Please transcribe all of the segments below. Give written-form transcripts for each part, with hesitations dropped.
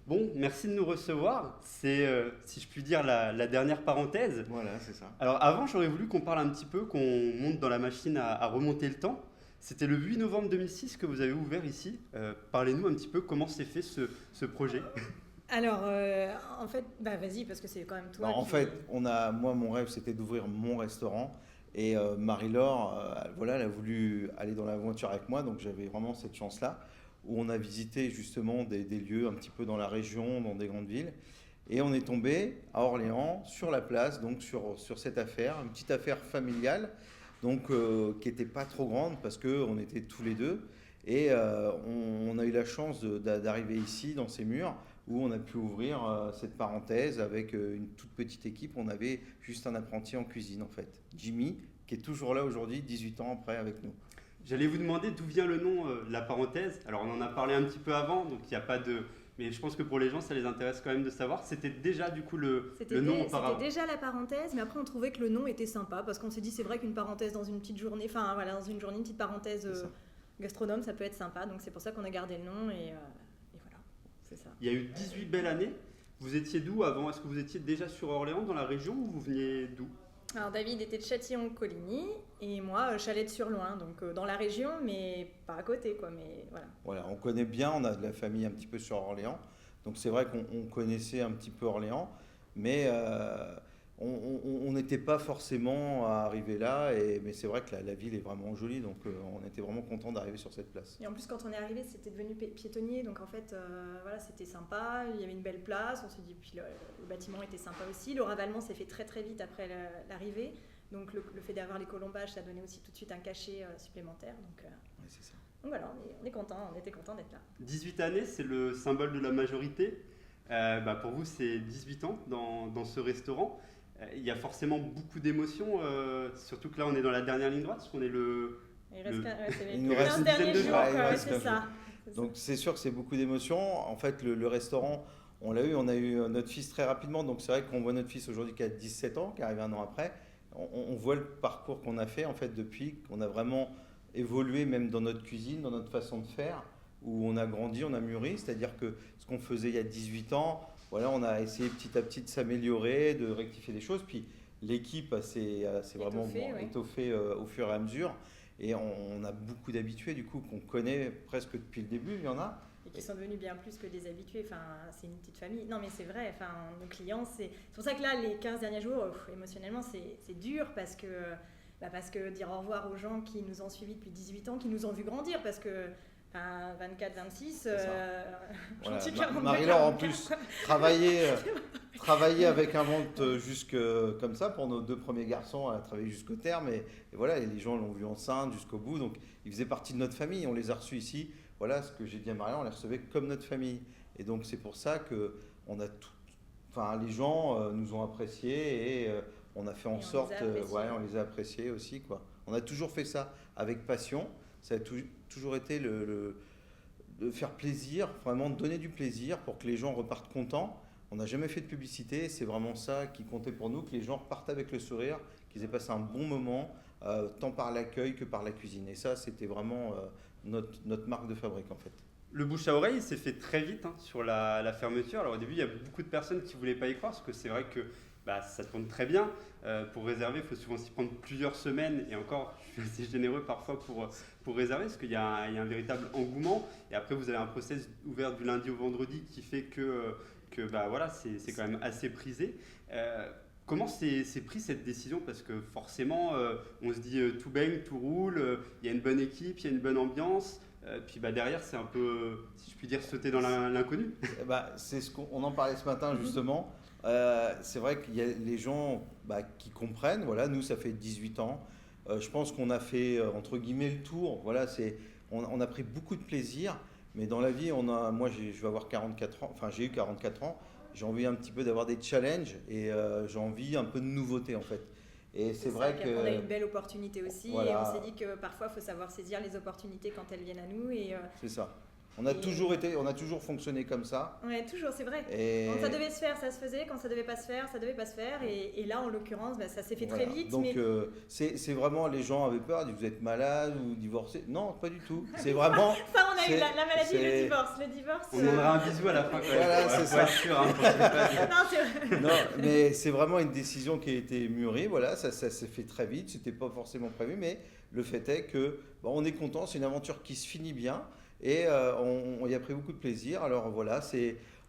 Bon, merci de nous recevoir. C'est, si je puis dire, la dernière parenthèse. Voilà, c'est ça. Alors avant, j'aurais voulu qu'on parle un petit peu, qu'on monte dans la machine à remonter le temps. C'était le 8 novembre 2006 que vous avez ouvert ici. Parlez-nous un petit peu comment s'est fait ce projet. Alors, en fait, vas-y, parce que c'est quand même toi En qui... fait, moi, mon rêve, c'était d'ouvrir mon restaurant. Et Marie-Laure, voilà, elle a voulu aller dans l'aventure avec moi, donc j'avais vraiment cette chance-là, où on a visité justement des lieux un petit peu dans la région, dans des grandes villes. Et on est tombé à Orléans, sur la place, donc sur cette affaire, une petite affaire familiale, donc qui n'était pas trop grande parce qu'on était tous les deux. Et on a eu la chance d'arriver ici, dans ces murs, où on a pu ouvrir cette parenthèse avec une toute petite équipe. On avait juste un apprenti en cuisine, en fait, Jimmy, qui est toujours là aujourd'hui, 18 ans après, avec nous. J'allais vous demander d'où vient le nom, la parenthèse. Alors on en a parlé un petit peu avant, donc il n'y a pas de... Mais je pense que pour les gens, ça les intéresse quand même de savoir. C'était déjà du coup le nom auparavant. C'était déjà la parenthèse, mais après on trouvait que le nom était sympa, parce qu'on s'est dit c'est vrai qu'une parenthèse dans une petite journée, enfin voilà, dans une journée, une petite parenthèse gastronome, ça peut être sympa, donc c'est pour ça qu'on a gardé le nom et voilà, c'est ça. Il y a eu 18 belles années. Vous étiez d'où avant? Est-ce que vous étiez déjà sur Orléans, dans la région, ou vous veniez d'où? Alors David était de Châtillon-Coligny et moi Chalette-sur-Loing, donc dans la région mais pas à côté quoi, mais voilà. Voilà, on connaît bien, on a de la famille un petit peu sur Orléans, donc c'est vrai qu'on connaissait un petit peu Orléans, mais on n'était pas forcément à arriver là, mais c'est vrai que la ville est vraiment jolie, donc on était vraiment content d'arriver sur cette place. Et en plus quand on est arrivé c'était devenu piétonnier, donc en fait voilà, c'était sympa, il y avait une belle place, on s'est dit, puis le bâtiment était sympa aussi, le ravalement s'est fait très très vite après l'arrivée, donc le fait d'avoir les colombages ça donnait aussi tout de suite un cachet supplémentaire, donc, Ouais, c'est ça. donc voilà, on est content, on était content d'être là. 18 années, c'est le symbole de la majorité. Pour vous, c'est 18 ans dans ce restaurant. Il y a forcément beaucoup d'émotions, surtout que là, on est dans la dernière ligne droite, parce qu'on est Il nous reste une dizaine de jours. Ouais, c'est ça. Donc c'est sûr que c'est beaucoup d'émotions. En fait, le restaurant, on a eu notre fils très rapidement. Donc c'est vrai qu'on voit notre fils aujourd'hui qui a 17 ans, qui est arrivé un an après. On voit le parcours qu'on a fait en fait depuis, qu'on a vraiment évolué même dans notre cuisine, dans notre façon de faire, où on a grandi, on a mûri. C'est-à-dire que ce qu'on faisait il y a 18 ans, voilà, on a essayé petit à petit de s'améliorer, de rectifier les choses. Puis l'équipe s'est vraiment étoffée au fur et à mesure. Et on a beaucoup d'habitués du coup qu'on connaît presque depuis le début, il y en a. Et qui sont devenus bien plus que des habitués, enfin, c'est une petite famille. Non mais c'est vrai, enfin, nos clients, c'est pour ça que là, les 15 derniers jours, émotionnellement, c'est dur parce que dire au revoir aux gens qui nous ont suivis depuis 18 ans, qui nous ont vu grandir, parce que 24, 26, voilà. Marie-Laure en plus travailler avec un ventre jusque comme ça pour nos deux premiers garçons, elle a travaillé jusqu'au terme et voilà, et les gens l'ont vu enceinte jusqu'au bout, donc ils faisaient partie de notre famille, on les a reçus ici, voilà ce que j'ai dit à Marie-Laure, on les recevait comme notre famille et donc c'est pour ça que on a tout, enfin les gens nous ont appréciés et on a fait en sorte, on les a appréciés aussi quoi. On a toujours fait ça avec passion. Ça a toujours été de faire plaisir, vraiment de donner du plaisir pour que les gens repartent contents. On n'a jamais fait de publicité, c'est vraiment ça qui comptait pour nous, que les gens repartent avec le sourire, qu'ils aient passé un bon moment, tant par l'accueil que par la cuisine. Et ça, c'était vraiment notre marque de fabrique en fait. Le bouche à oreille s'est fait très vite sur la fermeture. Alors au début, il y a beaucoup de personnes qui ne voulaient pas y croire, parce que c'est vrai que ça tourne très bien. Pour réserver, il faut souvent s'y prendre plusieurs semaines. Et encore, je suis assez généreux parfois pour réserver, parce qu'il y a un véritable engouement. Et après, vous avez un process ouvert du lundi au vendredi qui fait que voilà, c'est quand même assez prisé. Comment s'est pris cette décision? Parce que forcément, on se dit tout baigne, tout roule, il y a une bonne équipe, il y a une bonne ambiance. Puis derrière, c'est un peu, si je puis dire, sauter dans l'inconnu. C'est ce qu'on en parlait ce matin justement. C'est vrai qu'il y a les gens qui comprennent. Voilà, nous, ça fait 18 ans. Je pense qu'on a fait, entre guillemets, le tour. Voilà, on a pris beaucoup de plaisir. Mais dans la vie, moi, je vais avoir 44 ans. Enfin, j'ai eu 44 ans. J'ai envie un petit peu d'avoir des challenges et j'ai envie un peu de nouveauté, en fait. Et c'est vrai qu'on a une belle opportunité aussi. Voilà. Et on s'est dit que parfois, il faut savoir saisir les opportunités quand elles viennent à nous. C'est ça. On a toujours fonctionné comme ça. Ouais, toujours, c'est vrai. Et Quand ça devait se faire, ça se faisait. Quand ça devait pas se faire, ça devait pas se faire. Et là, en l'occurrence, ça s'est fait voilà. très vite. Donc mais... c'est vraiment, les gens avaient peur, ils disaient vous êtes malade ou divorcé. Non, pas du tout. C'est vraiment. Ça, on a eu la maladie et le divorce. Le divorce. On demandera un bisou à la fin. Voilà, c'est ça. Sûr, hein, pour qu'il y ait pas de- Non, c'est vrai. Non, mais c'est vraiment une décision qui a été mûrie. Voilà, ça s'est fait très vite. C'était pas forcément prévu, mais le fait est que on est content. C'est une aventure qui se finit bien et on y a pris beaucoup de plaisir. Alors voilà,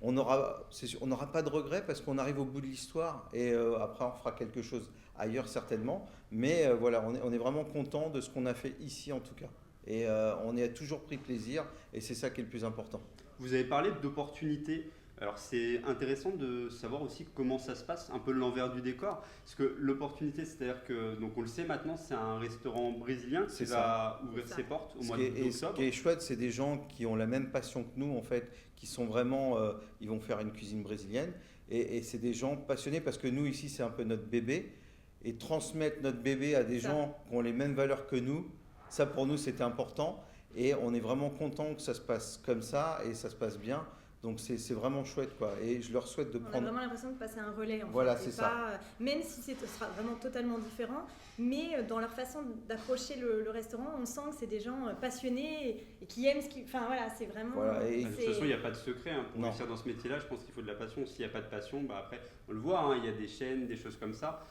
on n'aura pas de regrets parce qu'on arrive au bout de l'histoire et après on fera quelque chose ailleurs certainement. Mais voilà, on est vraiment content de ce qu'on a fait ici en tout cas. Et on y a toujours pris plaisir et c'est ça qui est le plus important. Vous avez parlé d'opportunités. Alors c'est intéressant de savoir aussi comment ça se passe, un peu l'envers du décor. Parce que l'opportunité, c'est-à-dire que, donc on le sait maintenant, c'est un restaurant brésilien qui va ouvrir ses portes au mois d'octobre. Ce qui est chouette, c'est des gens qui ont la même passion que nous en fait, qui sont vraiment, ils vont faire une cuisine brésilienne. Et c'est des gens passionnés parce que nous ici, c'est un peu notre bébé. Et transmettre notre bébé à des gens qui ont les mêmes valeurs que nous, ça pour nous c'était important. Et on est vraiment content que ça se passe comme ça et ça se passe bien. Donc c'est vraiment chouette quoi. Et je leur souhaite de prendre. On a vraiment l'impression de passer un relais. Voilà, fait. c'est ça. Même si ce sera vraiment totalement différent, mais dans leur façon d'approcher le restaurant, on sent que c'est des gens passionnés et qui aiment ce qu'ils. Enfin voilà, c'est vraiment. Voilà, et De toute façon, il n'y a pas de secret. Hein. Pour réussir dans ce métier-là, je pense qu'il faut de la passion. S'il n'y a pas de passion, après, on le voit, hein, il y a des chaînes, des choses comme ça.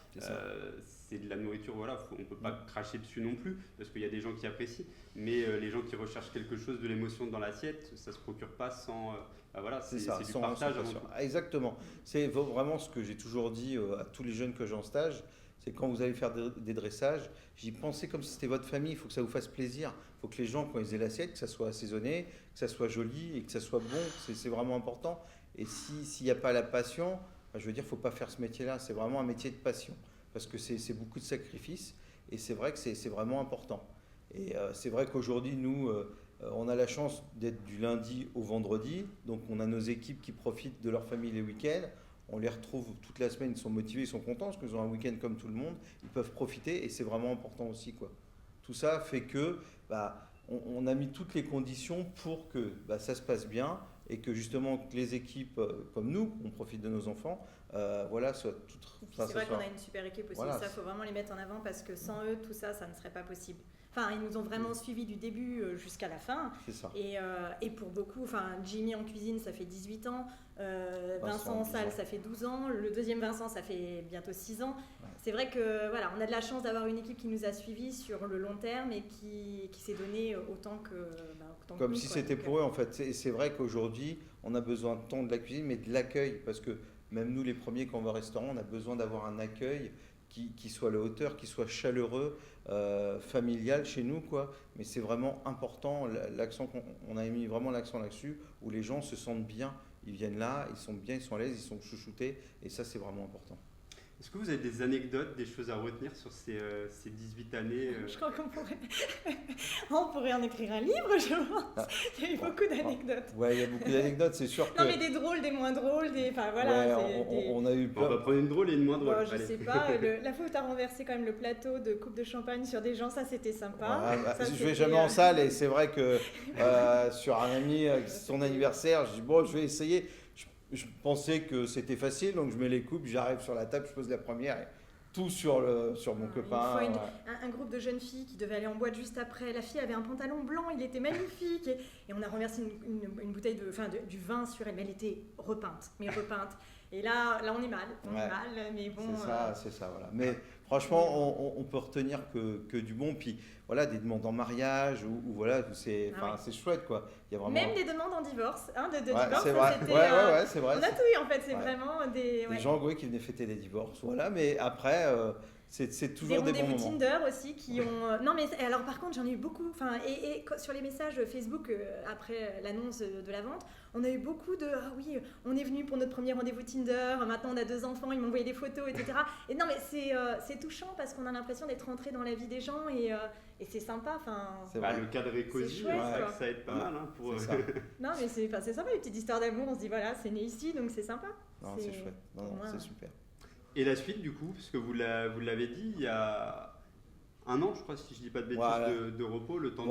C'est de la nourriture, voilà, on ne peut pas cracher dessus non plus, parce qu'il y a des gens qui apprécient. Mais les gens qui recherchent quelque chose, de l'émotion dans l'assiette, ça ne se procure pas sans. Voilà, c'est du partage. Exactement. C'est vraiment ce que j'ai toujours dit à tous les jeunes que j'ai en stage. C'est quand vous allez faire des dressages, j'y pensais comme si c'était votre famille. Il faut que ça vous fasse plaisir. Il faut que les gens, quand ils aient l'assiette, que ça soit assaisonné, que ça soit joli et que ça soit bon. C'est vraiment important. Et s'il n'y a pas la passion, je veux dire, il ne faut pas faire ce métier-là. C'est vraiment un métier de passion. Parce que c'est beaucoup de sacrifices. Et c'est vrai que c'est vraiment important. Et c'est vrai qu'aujourd'hui, nous, on a la chance d'être du lundi au vendredi. Donc, on a nos équipes qui profitent de leur famille les week-ends. On les retrouve toute la semaine, ils sont motivés, ils sont contents parce qu'ils ont un week-end comme tout le monde. Ils peuvent profiter et c'est vraiment important aussi, quoi. Tout ça fait que on a mis toutes les conditions pour que ça se passe bien et que justement que les équipes comme nous, on profite de nos enfants, soient toutes. Et puis c'est vrai qu'on a une super équipe aussi. Voilà. Ça, faut vraiment les mettre en avant parce que sans eux, tout ça, ça ne serait pas possible. Enfin, ils nous ont vraiment suivis du début jusqu'à la fin. C'est ça. Et pour beaucoup, Jimmy en cuisine, ça fait 18 ans. Vincent en salle, ça fait 12 ans. Le deuxième Vincent, ça fait bientôt 6 ans. Ouais. C'est vrai que voilà, on a de la chance d'avoir une équipe qui nous a suivis sur le long terme et qui s'est donné autant que comme si c'était pour eux en fait. C'est vrai qu'aujourd'hui, on a besoin tant de la cuisine, mais de l'accueil. Parce que même nous, les premiers, quand on va au restaurant, on a besoin d'avoir un accueil qui soit à la hauteur, qui soit chaleureux, familial chez nous, quoi. Mais c'est vraiment important, on a mis vraiment l'accent là-dessus, où les gens se sentent bien. Ils viennent là, ils sont bien, ils sont à l'aise, ils sont chouchoutés, et ça, c'est vraiment important. Est-ce que vous avez des anecdotes, des choses à retenir sur ces 18 années Je crois on pourrait en écrire un livre, je pense. Il y a eu beaucoup d'anecdotes. Ouais, il y a beaucoup d'anecdotes, c'est sûr que... Non, mais des drôles, des moins drôles, enfin voilà. Ouais, on a eu plein... On va prendre une drôle et une moins drôle. Bon, je sais pas, la fois où tu as renversé quand même le plateau de coupe de champagne sur des gens, ça c'était sympa. Ouais, je vais jamais en salle et c'est vrai que sur un ami, son anniversaire, je dis bon, je vais essayer. Je pensais que c'était facile, donc je mets les coupes, j'arrive sur la table, je pose la première, et tout sur mon copain. Une fois, un groupe de jeunes filles qui devaient aller en boîte juste après. La fille avait un pantalon blanc, il était magnifique. Et on a renversé une bouteille du vin sur elle, mais elle était repeinte. Et là on est mal, mais bon... C'est ça, voilà. Mais franchement, on peut retenir que du bon. Puis voilà, des demandes en mariage, ou voilà, c'est chouette, quoi. Il y a vraiment... Même des demandes en divorce, divorce, c'est vrai. C'est vrai. On a tout eu, en fait, c'est vraiment des... Des gens qui venaient fêter des divorces, voilà. Mais après... c'est toujours des bons moments. Des rendez-vous Tinder aussi qui ont... Non, mais alors par contre, j'en ai eu beaucoup. Et sur les messages Facebook, après l'annonce de la vente, on a eu beaucoup de « Ah oui, on est venu pour notre premier rendez-vous Tinder, maintenant on a 2 enfants, ils m'ont envoyé des photos, etc. » Et non, mais c'est touchant parce qu'on a l'impression d'être rentré dans la vie des gens et c'est sympa. Le cadre est cosy, ça aide pas mal. Hein, pour... Non, mais c'est sympa, les petites histoires d'amour. On se dit, voilà, c'est né ici, donc c'est sympa. Non, c'est chouette. Non, c'est super. Et la suite, du coup, parce que vous l'avez dit, il y a 1 an, je crois, si je ne dis pas de bêtises, de repos, le temps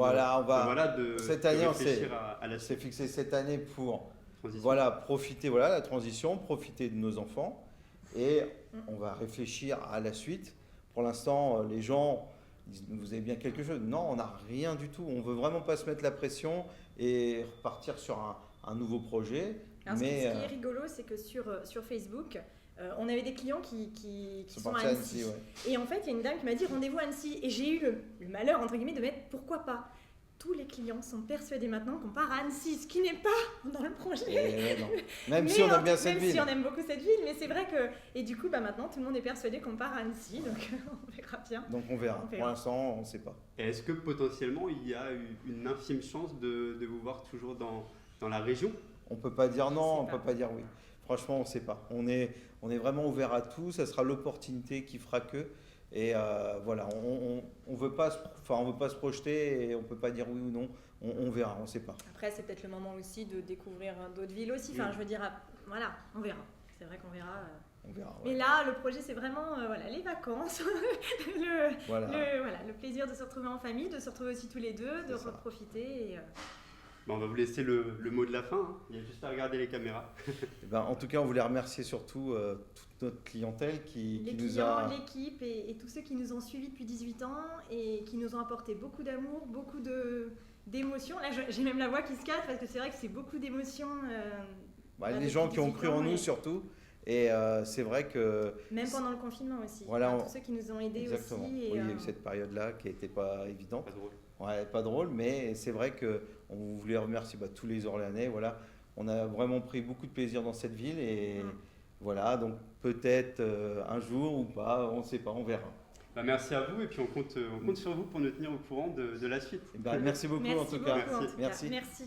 cette année, réfléchir à À la s'est fixé cette année pour transition. voilà, profiter, la transition, profiter de nos enfants et on va réfléchir à la suite. Pour l'instant, les gens disent vous avez bien quelque chose. Non, on n'a rien du tout. On veut vraiment pas se mettre la pression et repartir sur un nouveau projet. Alors, mais ce qui est rigolo, c'est que sur Facebook, on avait des clients qui sont à parti Annecy. ouais. Et en fait, il y a une dame qui m'a dit rendez-vous à Annecy. Et j'ai eu le malheur, entre guillemets, de mettre pourquoi pas. Tous les clients sont persuadés maintenant qu'on part à Annecy, ce qui n'est pas dans le projet. Non. Même si on aime bien cette ville. Même si on aime beaucoup cette ville, mais c'est vrai que... Et du coup, maintenant, tout le monde est persuadé qu'on part à Annecy, donc on verra bien. Donc on verra. Pour l'instant, on ne sait pas. Et est-ce que potentiellement, il y a une infime chance de vous voir toujours dans la région? On ne peut pas dire non, on ne pas. peut pas dire oui. Franchement, on ne sait pas. On est vraiment ouvert à tout. Ça sera l'opportunité qui fera que. Et voilà, on veut pas se projeter et on ne peut pas dire oui ou non. On verra, on ne sait pas. Après, c'est peut-être le moment aussi de découvrir d'autres villes aussi. Enfin, je veux dire, voilà, on verra. C'est vrai qu'on verra. On verra. Ouais. Mais là, le projet, c'est vraiment les vacances, le plaisir de se retrouver en famille, de se retrouver aussi tous les deux, de reprofiter. Et, on va vous laisser le mot de la fin. Hein. Il y a juste à regarder les caméras. En tout cas, on voulait remercier surtout toute notre clientèle qui nous a... l'équipe et tous ceux qui nous ont suivis depuis 18 ans et qui nous ont apporté beaucoup d'amour, beaucoup d'émotions. Là, j'ai même la voix qui se casse parce que c'est vrai que c'est beaucoup d'émotions. Les gens qui ont cru en nous surtout. Et c'est vrai que... Même pendant le confinement aussi. Voilà, tous ceux qui nous ont aidés exactement. aussi. Oui, il y a eu cette période-là qui n'était pas évidente. Pas drôle. Ouais, pas drôle, mais c'est vrai qu'on voulait remercier tous les Orléanais. Voilà. On a vraiment pris beaucoup de plaisir dans cette ville et voilà, donc peut-être un jour ou pas, on ne sait pas, on verra. Merci à vous et puis on compte sur vous pour nous tenir au courant de la suite. Merci beaucoup en tout cas. Merci. Merci.